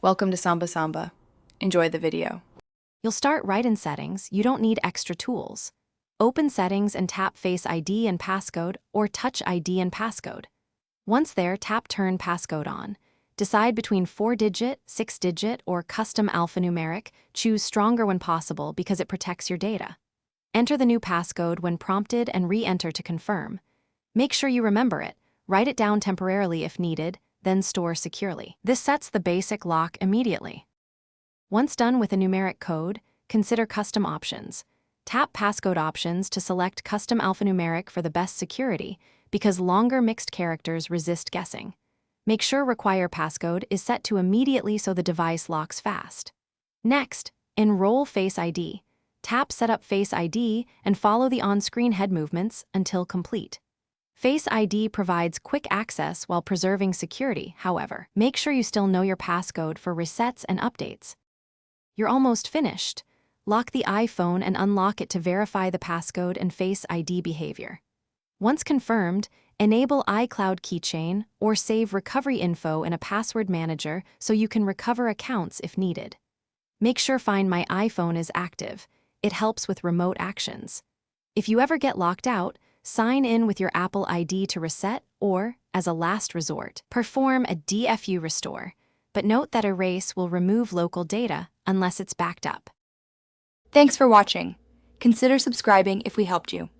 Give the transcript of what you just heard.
Welcome to Samba Samba. Enjoy the video. You'll start right in Settings. You don't need extra tools. Open Settings and tap Face ID and Passcode or Touch ID and Passcode. Once there, tap Turn Passcode on. Decide between 4-digit, 6-digit, or custom alphanumeric. Choose stronger when possible because it protects your data. Enter the new passcode when prompted and re-enter to confirm. Make sure you remember it. Write it down temporarily if needed, then store securely. This sets the basic lock immediately. Once done with a numeric code, consider custom options. Tap Passcode Options to select Custom Alphanumeric for the best security because longer mixed characters resist guessing. Make sure Require Passcode is set to immediately so the device locks fast. Next, enroll Face ID. Tap Set up Face ID and follow the on-screen head movements until complete. Face ID provides quick access while preserving security, however. Make sure you still know your passcode for resets and updates. You're almost finished. Lock the iPhone and unlock it to verify the passcode and Face ID behavior. Once confirmed, enable iCloud Keychain or save recovery info in a password manager so you can recover accounts if needed. Make sure Find My iPhone is active. It helps with remote actions. If you ever get locked out, sign in with your Apple ID to reset or, as a last resort, perform a DFU restore. But note that erase will remove local data unless it's backed up. Thanks for watching. Consider subscribing if we helped you.